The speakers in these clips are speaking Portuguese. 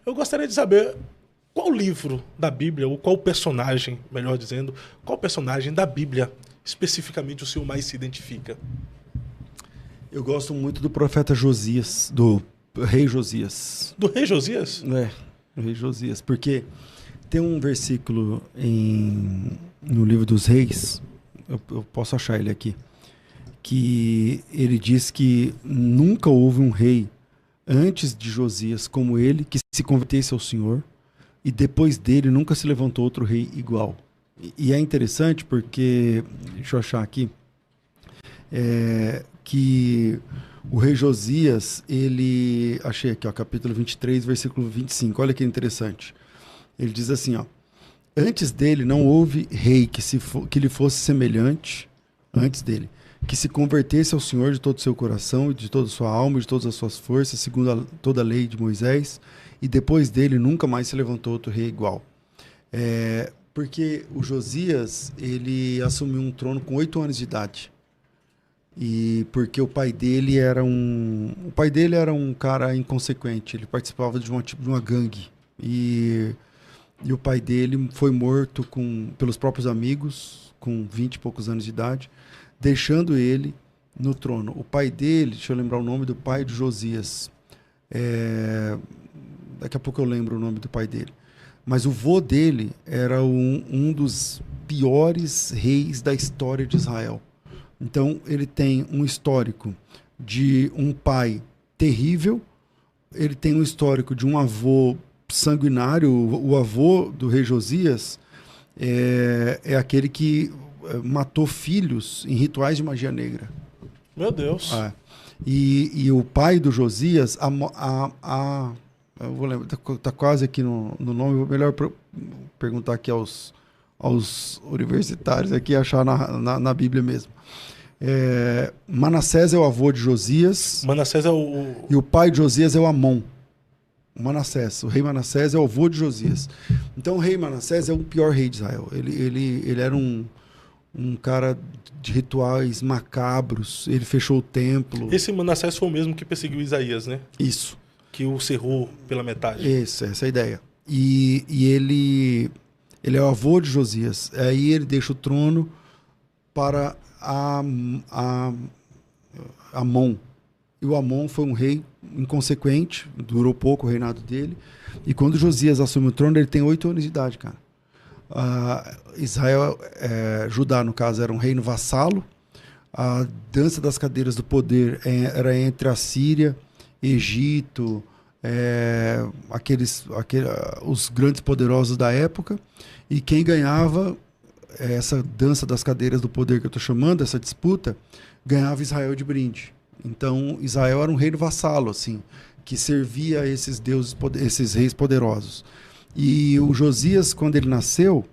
Eu gostaria de saber qual livro da Bíblia, ou qual personagem, melhor dizendo, qual personagem da Bíblia especificamente o senhor mais se identifica? Eu gosto muito do profeta Josias, do rei Josias. Do rei Josias? O rei Josias, porque tem um versículo no livro dos reis, eu posso achar ele aqui, que ele diz que nunca houve um rei antes de Josias como ele que se convertesse ao Senhor, e depois dele nunca se levantou outro rei igual. E é interessante porque, deixa eu achar aqui, que o rei Josias, achei aqui, ó, capítulo 23, versículo 25, olha que interessante. Ele diz assim, ó: antes dele não houve rei que lhe fosse semelhante, antes dele, que se convertesse ao Senhor de todo o seu coração, e de toda a sua alma, e de todas as suas forças, segundo toda a lei de Moisés, e depois dele nunca mais se levantou outro rei igual. Porque o Josias, ele assumiu um trono com 8 anos de idade. E porque o pai dele era um cara inconsequente, ele participava de uma gangue. E o pai dele foi morto pelos próprios amigos, com 20 e poucos anos de idade, deixando ele no trono. O pai dele, deixa eu lembrar o nome do pai de Josias. Daqui a pouco eu lembro o nome do pai dele. Mas o vô dele era um dos piores reis da história de Israel. Então, ele tem um histórico de um pai terrível, ele tem um histórico de um avô sanguinário. O avô do rei Josias é aquele que matou filhos em rituais de magia negra. Meu Deus. E o pai do Josias, eu vou lembrar, tá quase aqui no nome, melhor perguntar aqui aos universitários aqui, achar na Bíblia mesmo. Manassés é o avô de Josias. Manassés é o... E o pai de Josias é o Amon. O rei Manassés é o avô de Josias. Então o rei Manassés é o pior rei de Israel. Ele era um cara de rituais macabros, ele fechou o templo. Esse Manassés foi o mesmo que perseguiu Isaías, né? Isso. Que o cerrou pela metade. Essa é a ideia. E ele é o avô de Josias. Aí ele deixa o trono para Amon. E o Amon foi um rei inconsequente, durou pouco o reinado dele. E quando Josias assume o trono, ele tem 8 anos de idade, cara. Judá, no caso, era um reino vassalo. A dança das cadeiras do poder era entre a Síria, Egito, os grandes poderosos da época. E quem ganhava essa dança das cadeiras do poder que eu estou chamando, essa disputa, ganhava Israel de brinde. Então, Israel era um reino vassalo, assim, que servia a esses deuses, esses reis poderosos. E o Josias, quando ele nasceu,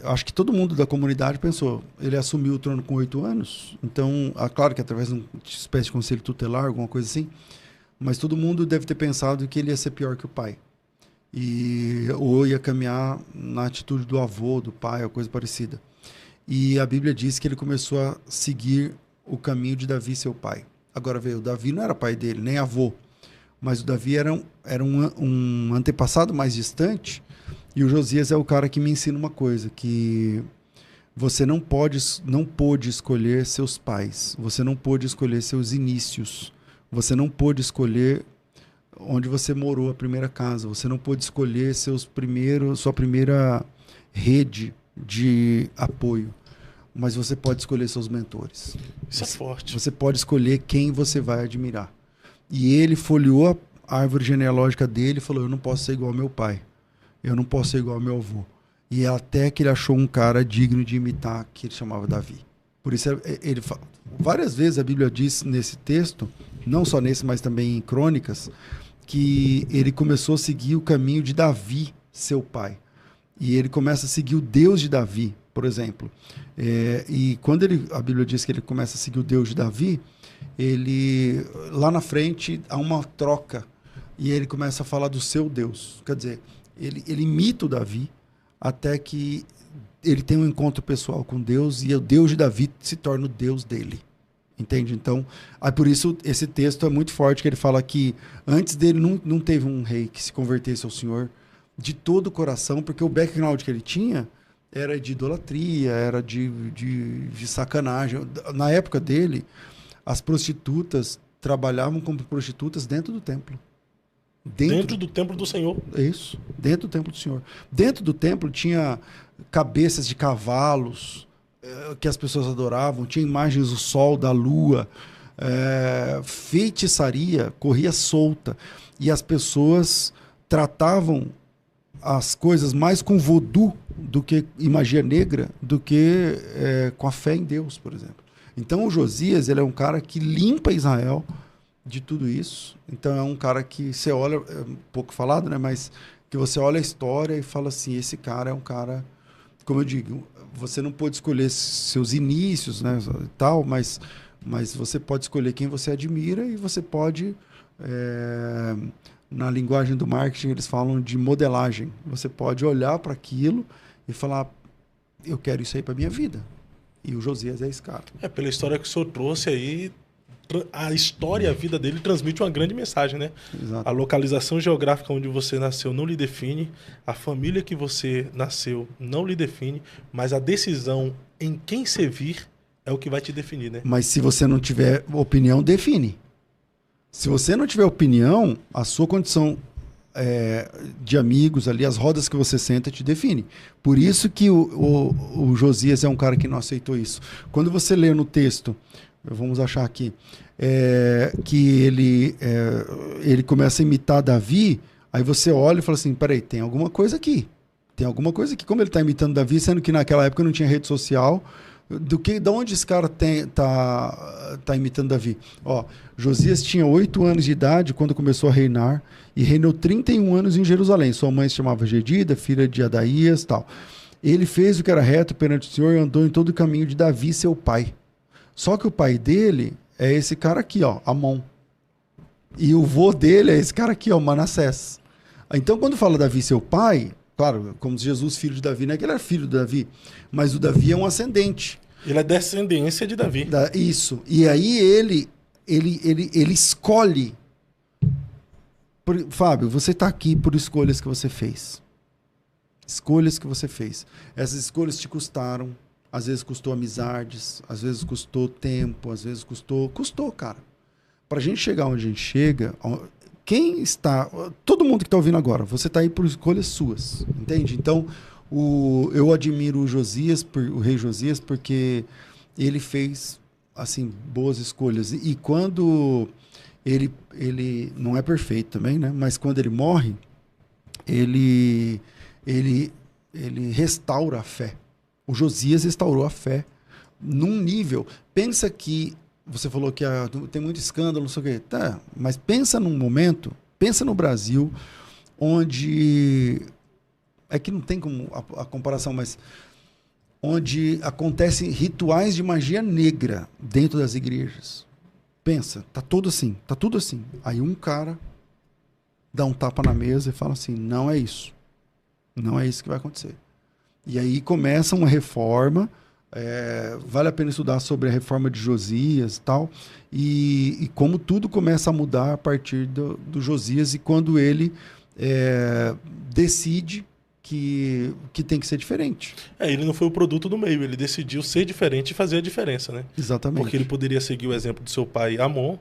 acho que todo mundo da comunidade pensou, ele assumiu o trono com 8 anos, então, claro que através de uma espécie de conselho tutelar, alguma coisa assim, mas todo mundo deve ter pensado que ele ia ser pior que o pai. Ou ia caminhar na atitude do avô, do pai, ou coisa parecida. E a Bíblia diz que ele começou a seguir o caminho de Davi, seu pai. Agora veio, o Davi não era pai dele, nem avô, mas o Davi era um antepassado mais distante, e o Josias é o cara que me ensina uma coisa, que você não pôde escolher seus pais, você não pôde escolher seus inícios, você não pôde escolher onde você morou, a primeira casa, você não pôde escolher sua primeira rede de apoio, mas você pode escolher seus mentores. Isso é forte. Você pode escolher quem você vai admirar. E ele folheou a árvore genealógica dele e falou, eu não posso ser igual ao meu pai, eu não posso ser igual ao meu avô. E até que ele achou um cara digno de imitar, que ele chamava Davi. Por isso, várias vezes a Bíblia diz nesse texto, não só nesse, mas também em Crônicas, que ele começou a seguir o caminho de Davi, seu pai. E ele começa a seguir o Deus de Davi, por exemplo. E quando a Bíblia diz que ele começa a seguir o Deus de Davi, lá na frente há uma troca. E ele começa a falar do seu Deus. Quer dizer, ele imita o Davi até que ele tem um encontro pessoal com Deus e o Deus de Davi se torna o Deus dele. Entende? Então, por isso esse texto é muito forte, que ele fala que antes dele não teve um rei que se convertesse ao Senhor de todo o coração, porque o background que ele tinha era de idolatria, era de sacanagem. Na época dele, as prostitutas trabalhavam como prostitutas dentro do templo. Dentro do templo do Senhor. Isso, dentro do templo do Senhor. Dentro do templo tinha cabeças de cavalos que as pessoas adoravam, tinha imagens do sol, da lua, feitiçaria corria solta. E as pessoas tratavam as coisas mais com voodoo do que em magia negra, do que com a fé em Deus, por exemplo. Então o Josias, ele é um cara que limpa Israel de tudo isso. Então é um cara que você olha, é um pouco falado, né? Mas que você olha a história e fala assim, esse cara é um cara, como eu digo, você não pode escolher seus inícios, né, e tal, mas você pode escolher quem você admira e você pode, na linguagem do marketing, eles falam de modelagem. Você pode olhar para aquilo e falar, eu quero isso aí para minha vida. E o Josias é esse cara. Pela história que o senhor trouxe aí, a história e a vida dele transmite uma grande mensagem, né? Exato. A localização geográfica onde você nasceu não lhe define, a família que você nasceu não lhe define, mas a decisão em quem servir é o que vai te definir, né? Mas se você não tiver opinião, define. Se você não tiver opinião, a sua condição de amigos ali, as rodas que você senta te define. Por isso que o Josias é um cara que não aceitou isso. Quando você lê no texto, vamos achar aqui, que ele começa a imitar Davi, aí você olha e fala assim, peraí, tem alguma coisa aqui. Tem alguma coisa aqui. Como ele está imitando Davi, sendo que naquela época não tinha rede social, de onde esse cara tá imitando Davi? Ó, Josias tinha 8 anos de idade quando começou a reinar e reinou 31 anos em Jerusalém. Sua mãe se chamava Gedida, filha de Adaías, tal. Ele fez o que era reto perante o Senhor e andou em todo o caminho de Davi, seu pai. Só que o pai dele é esse cara aqui, ó, Amon. E o vô dele é esse cara aqui, ó, Manassés. Então, quando fala Davi, seu pai, claro, como Jesus, filho de Davi, não é que ele era filho de Davi, mas o Davi é um ascendente. Ele é descendência de Davi. Isso. E aí ele escolhe. Fábio, você está aqui por escolhas que você fez. Escolhas que você fez. Essas escolhas te custaram. Às vezes custou amizades, às vezes custou tempo, às vezes custou, cara. Pra gente chegar onde a gente chega, quem está, todo mundo que está ouvindo agora, você está aí por escolhas suas, entende? Então, eu admiro o rei Josias, porque ele fez, assim, boas escolhas. E quando ele não é perfeito também, né? Mas quando ele morre, ele restaura a fé. O Josias restaurou a fé num nível. Pensa que você falou que tem muito escândalo, não sei o quê. Tá, mas pensa num momento, pensa no Brasil, onde é que não tem como a comparação, mas onde acontecem rituais de magia negra dentro das igrejas. Pensa, tá tudo assim. Aí um cara dá um tapa na mesa e fala assim, não é isso. Não é isso que vai acontecer. E aí começa uma reforma, vale a pena estudar sobre a reforma de Josias e tal, e como tudo começa a mudar a partir do Josias e quando ele decide que tem que ser diferente. Ele não foi o produto do meio, ele decidiu ser diferente e fazer a diferença, né? Exatamente. Porque ele poderia seguir o exemplo do seu pai Amon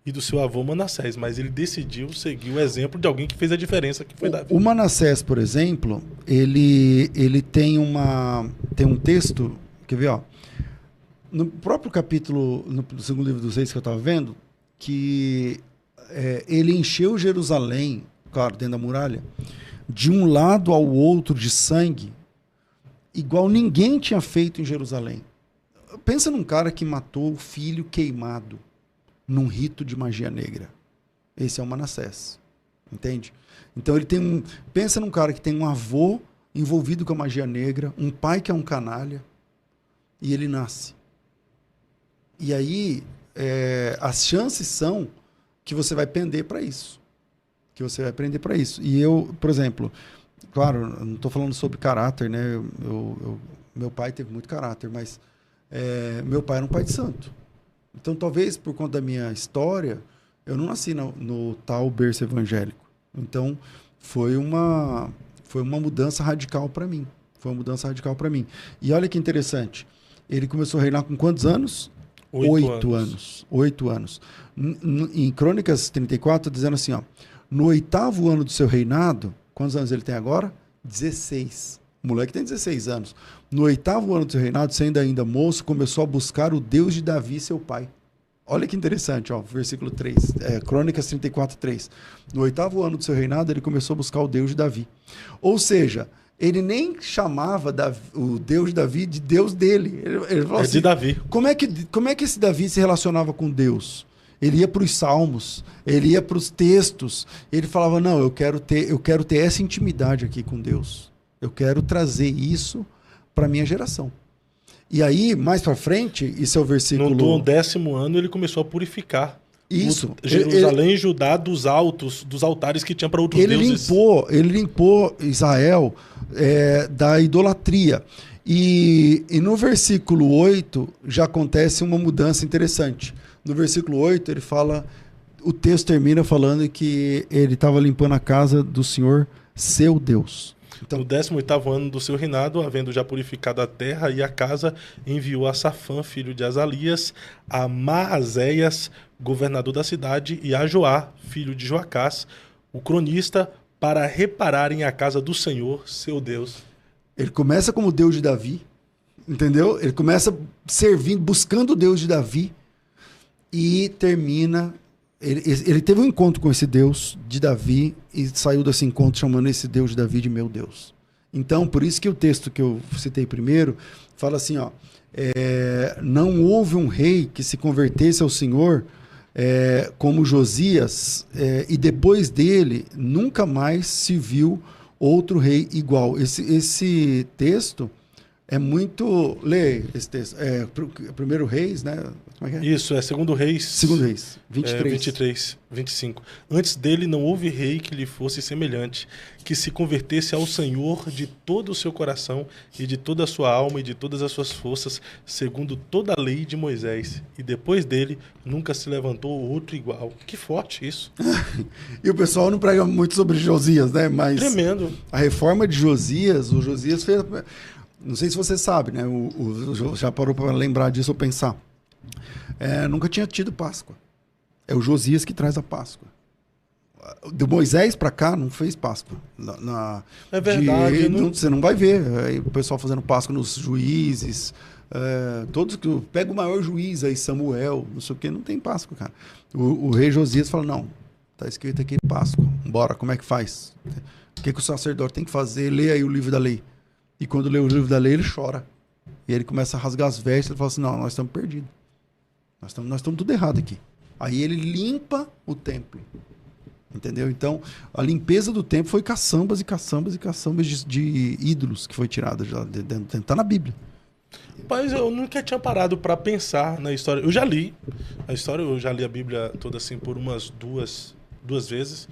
e do seu avô Manassés, mas ele decidiu seguir o exemplo de alguém que fez a diferença, que foi Davi. O Manassés, por exemplo, ele tem um texto, quer ver, ó, no próprio capítulo, no segundo livro dos Reis que eu estava vendo, que ele encheu Jerusalém, claro, dentro da muralha, de um lado ao outro de sangue, igual ninguém tinha feito em Jerusalém. Pensa num cara que matou o filho queimado num rito de magia negra. Esse é o Manassés. Entende? Então ele tem pensa num cara que tem um avô envolvido com a magia negra, um pai que é um canalha, e ele nasce. E aí as chances são que você vai pender para isso. E eu, por exemplo, claro, eu não estou falando sobre caráter, né? Meu pai teve muito caráter, mas meu pai era um pai de santo. Então, talvez por conta da minha história, eu não nasci no tal berço evangélico. Então, foi uma mudança radical para mim. Foi uma mudança radical para mim. E olha que interessante. Ele começou a reinar com quantos anos? 8 anos. 8 anos. Em Crônicas 34, dizendo assim, ó, no 8º ano do seu reinado, quantos anos ele tem agora? 16. O moleque tem 16 anos. No 8º ano do seu reinado, sendo ainda moço, começou a buscar o Deus de Davi, seu pai. Olha que interessante, ó, versículo 3, Crônicas 34, 3. No 8º ano do seu reinado, ele começou a buscar o Deus de Davi. Ou seja, ele nem chamava o Deus de Davi de Deus dele. Ele falou assim, de Davi. Como é que esse Davi se relacionava com Deus? Ele ia para os salmos, ele ia para os textos, ele falava, não, eu quero ter essa intimidade aqui com Deus. Eu quero trazer isso para a minha geração. E aí, mais para frente, isso é o versículo... No 10º ano, ele começou a purificar isso. Jerusalém e Judá dos altares que tinha para outros deuses. Ele limpou Israel da idolatria. E no versículo 8 já acontece uma mudança interessante. No versículo 8, ele fala... O texto termina falando que ele estava limpando a casa do Senhor, seu Deus. Então, no 18º ano do seu reinado, havendo já purificado a terra e a casa, enviou a Safã, filho de Azalias, a Maazéias, governador da cidade, e a Joá, filho de Joacás, o cronista, para repararem a casa do Senhor, seu Deus. Ele começa como Deus de Davi, entendeu? Ele começa servindo, buscando o Deus de Davi, e termina... Ele teve um encontro com esse Deus de Davi e saiu desse encontro chamando esse Deus de Davi de meu Deus. Então, por isso que o texto que eu citei primeiro fala assim, ó, não houve um rei que se convertesse ao Senhor como Josias, e depois dele nunca mais se viu outro rei igual. Esse texto é muito... Lê esse texto. Primeiro Reis, né? Como é que é? Isso, Segundo Reis. Segundo Reis, 23. 23, 25. Antes dele não houve rei que lhe fosse semelhante, que se convertesse ao Senhor de todo o seu coração e de toda a sua alma e de todas as suas forças, segundo toda a lei de Moisés. E depois dele nunca se levantou outro igual. Que forte isso. E o pessoal não prega muito sobre Josias, né? Mas tremendo. A reforma de Josias, o Josias fez... Não sei se você sabe, né? Já parou para lembrar disso ou pensar. Nunca tinha tido Páscoa. É o Josias que traz a Páscoa. Do Moisés para cá, não fez Páscoa. É verdade. Você não vai ver. Aí, o pessoal fazendo Páscoa nos juízes. Todos que pega o maior juiz aí, Samuel, não sei o que, não tem Páscoa, cara. O rei Josias fala, não, tá escrito aqui Páscoa. Bora, como é que faz? O que o sacerdote tem que fazer? Lê aí o livro da lei. E quando lê o livro da lei, ele chora. E ele começa a rasgar as vestes e fala assim, não, nós estamos perdidos. Nós estamos tudo errado aqui. Aí ele limpa o templo. Entendeu? Então, a limpeza do templo foi caçambas e caçambas e caçambas de ídolos que foi tirada. Está na Bíblia. Mas eu nunca tinha parado para pensar na história. Eu já li a história, eu já li a Bíblia toda assim por umas duas vezes.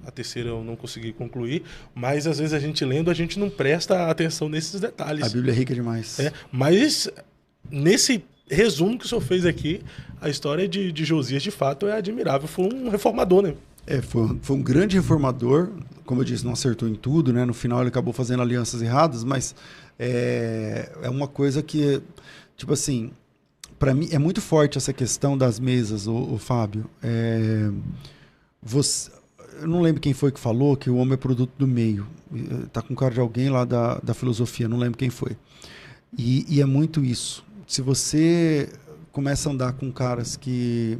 A terceira eu não consegui concluir, mas às vezes a gente lendo, a gente não presta atenção nesses detalhes. A Bíblia é rica demais. Mas nesse resumo que o senhor fez aqui, a história de Josias, de fato, é admirável. Foi um reformador, né? Foi um grande reformador. Como eu disse, não acertou em tudo, né? No final ele acabou fazendo alianças erradas, mas é uma coisa que, tipo assim, para mim é muito forte essa questão das mesas, o Fábio. Eu não lembro quem foi que falou que o homem é produto do meio. Tá com cara de alguém lá da filosofia, não lembro quem foi. E é muito isso. Se você começa a andar com caras que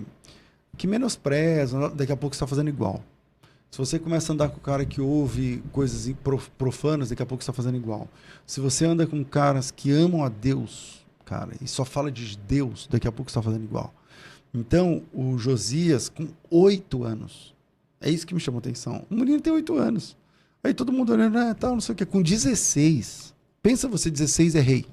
menosprezam, daqui a pouco você está fazendo igual. Se você começa a andar com um cara que ouve coisas profanas, daqui a pouco você está fazendo igual. Se você anda com caras que amam a Deus, cara, e só fala de Deus, daqui a pouco você está fazendo igual. Então, o Josias, com 8 anos, é isso que me chamou a atenção. O menino tem 8 anos. Aí todo mundo olhando, tal, não sei o quê. Com 16, pensa você, 16 é rei.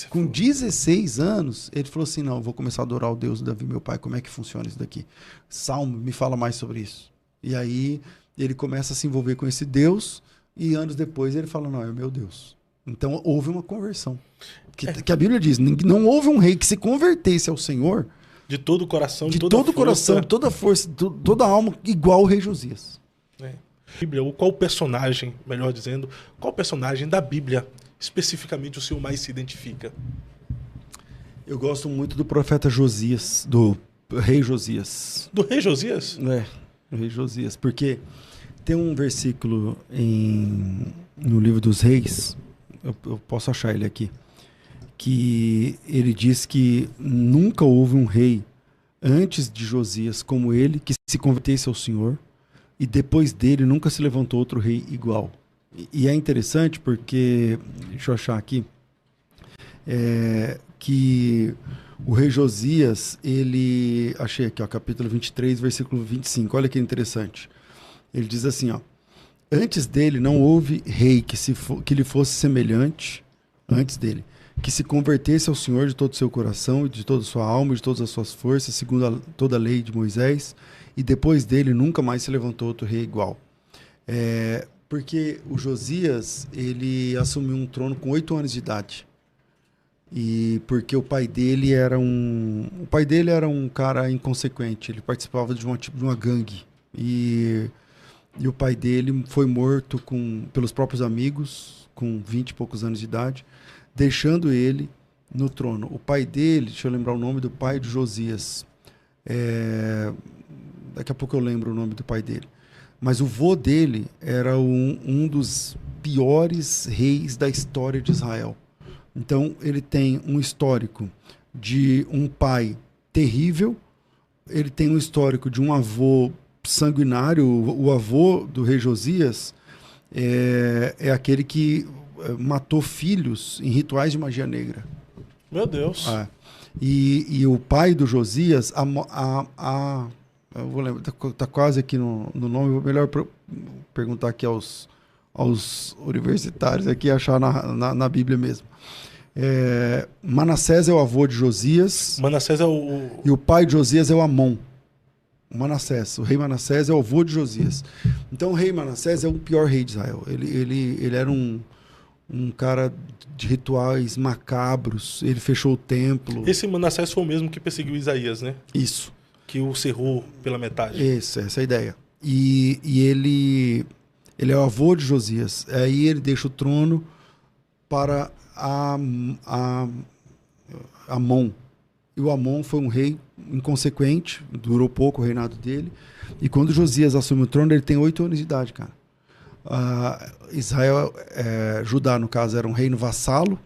Com 16 anos, ele falou assim, não, eu vou começar a adorar o Deus de Davi, meu pai. Como é que funciona isso daqui? Salmo, me fala mais sobre isso. E aí ele começa a se envolver com esse Deus e anos depois ele fala, não, é o meu Deus. Então houve uma conversão. Que a Bíblia diz, não houve um rei que se convertesse ao Senhor De todo o coração, De toda a todo o coração, força. toda a força, toda a alma, igual o rei Josias. É. Bíblia, ou qual personagem, melhor dizendo, qual personagem da Bíblia especificamente o senhor mais se identifica? Eu gosto muito do profeta Josias, do rei Josias. Do rei Josias? O rei Josias, porque tem um versículo no livro dos reis, eu posso achar ele aqui, que ele diz que nunca houve um rei antes de Josias como ele que se convertesse ao Senhor, e depois dele nunca se levantou outro rei igual. E é interessante porque, deixa eu achar aqui, que o rei Josias, ele, achei aqui, ó, capítulo 23, versículo 25, olha que interessante. Ele diz assim, ó, antes dele não houve rei que lhe fosse semelhante, antes dele, que se convertesse ao Senhor de todo o seu coração, de toda a sua alma, de todas as suas forças, segundo toda a lei de Moisés, e depois dele nunca mais se levantou outro rei igual. Porque o Josias, ele assumiu um trono com 8 anos de idade. E porque o pai dele era um cara inconsequente, ele participava de uma gangue. E o pai dele foi morto pelos próprios amigos, com 20 e poucos anos de idade, deixando ele no trono. O pai dele, deixa eu lembrar o nome do pai de Josias. Daqui a pouco eu lembro o nome do pai dele. Mas o vô dele era um dos piores reis da história de Israel. Então, ele tem um histórico de um pai terrível, ele tem um histórico de um avô sanguinário. O avô do rei Josias é aquele que matou filhos em rituais de magia negra. Meu Deus. E o pai do Josias, eu vou lembrar, tá quase aqui no nome, melhor perguntar aqui aos universitários aqui, achar na Bíblia mesmo. Manassés é o avô de Josias. Manassés é o... E o pai de Josias é o Amon. O rei Manassés é o avô de Josias. Então o rei Manassés é o pior rei de Israel. Ele era um cara de rituais macabros, ele fechou o templo. Esse Manassés foi o mesmo que perseguiu Isaías, né? Isso. Que o cerrou pela metade. Essa é a ideia. E ele é o avô de Josias. Aí ele deixa o trono para Amon. E o Amon foi um rei inconsequente, durou pouco o reinado dele. E quando Josias assume o trono, ele tem 8 anos de idade, cara. Judá, no caso, era um reino vassalo.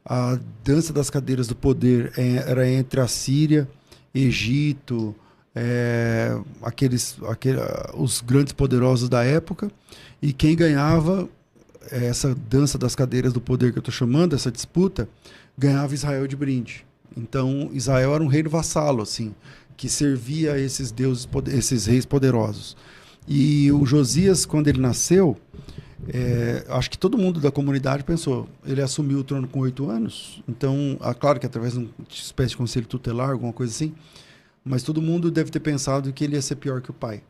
A dança das cadeiras do poder era entre a Síria, Egito, os grandes poderosos da época. E quem ganhava essa dança das cadeiras do poder que eu estou chamando, essa disputa, ganhava Israel de brinde. Então, Israel era um reino vassalo, assim, que servia a esses deuses, esses reis poderosos. E o Josias, quando ele nasceu, acho que todo mundo da comunidade pensou, ele assumiu o trono com 8 anos, então, claro que através de uma espécie de conselho tutelar, alguma coisa assim, mas todo mundo deve ter pensado que ele ia ser pior que o pai.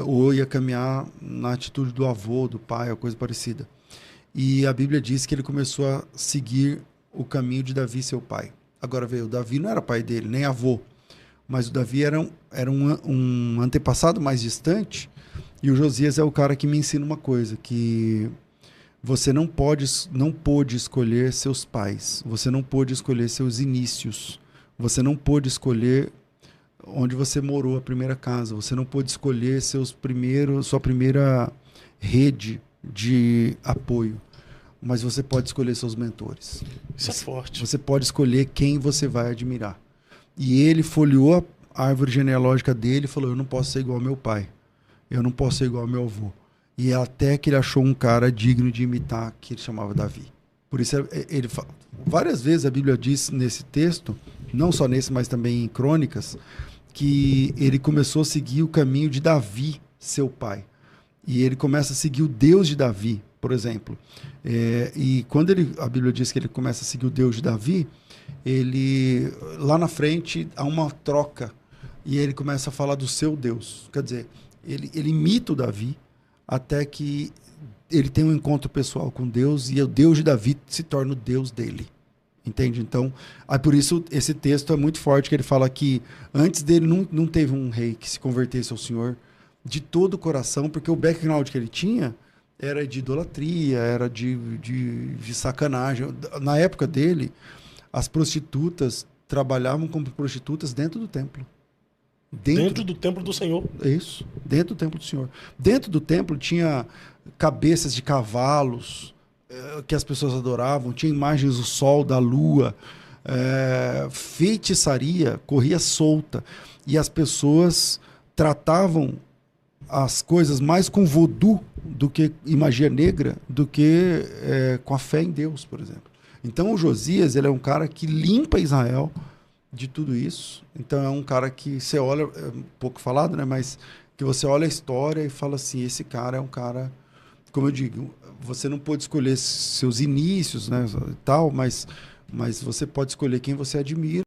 Ou ia caminhar na atitude do avô, do pai, ou coisa parecida. E a Bíblia diz que ele começou a seguir o caminho de Davi, seu pai. Agora veio, o Davi não era pai dele, nem avô, mas o Davi era um antepassado mais distante, e o Josias é o cara que me ensina uma coisa, que você não pôde escolher seus pais, você não pôde escolher seus inícios, você não pôde escolher onde você morou, a primeira casa, você não pôde escolher sua primeira rede de apoio, mas você pode escolher seus mentores. Isso é forte. Você pode escolher quem você vai admirar. E ele folheou a árvore genealógica dele e falou, eu não posso ser igual ao meu pai, eu não posso ser igual ao meu avô. E até que ele achou um cara digno de imitar, que ele chamava Davi. Por isso, várias vezes a Bíblia diz nesse texto, não só nesse, mas também em Crônicas, que ele começou a seguir o caminho de Davi, seu pai. E ele começa a seguir o Deus de Davi, por exemplo. E quando a Bíblia diz que ele começa a seguir o Deus de Davi, lá na frente há uma troca e ele começa a falar do seu Deus. Quer dizer, ele imita o Davi até que ele tem um encontro pessoal com Deus e o Deus de Davi se torna o Deus dele. Entende? Então, por isso esse texto é muito forte, que ele fala que antes dele não teve um rei que se convertesse ao Senhor de todo o coração, porque o background que ele tinha era de idolatria, era de sacanagem. Na época dele, as prostitutas trabalhavam como prostitutas dentro do templo. Dentro do templo do Senhor. Isso, dentro do templo do Senhor. Dentro do templo tinha cabeças de cavalos, que as pessoas adoravam, tinha imagens do sol, da lua, feitiçaria corria solta, e as pessoas tratavam as coisas mais com voodoo do que em magia negra, do que com a fé em Deus, por exemplo. Então o Josias, ele é um cara que limpa Israel de tudo isso. Então é um cara que você olha, é um pouco falado, né, mas que você olha a história e fala assim, esse cara é um cara, como eu digo, você não pode escolher seus inícios, né, e tal, mas você pode escolher quem você admira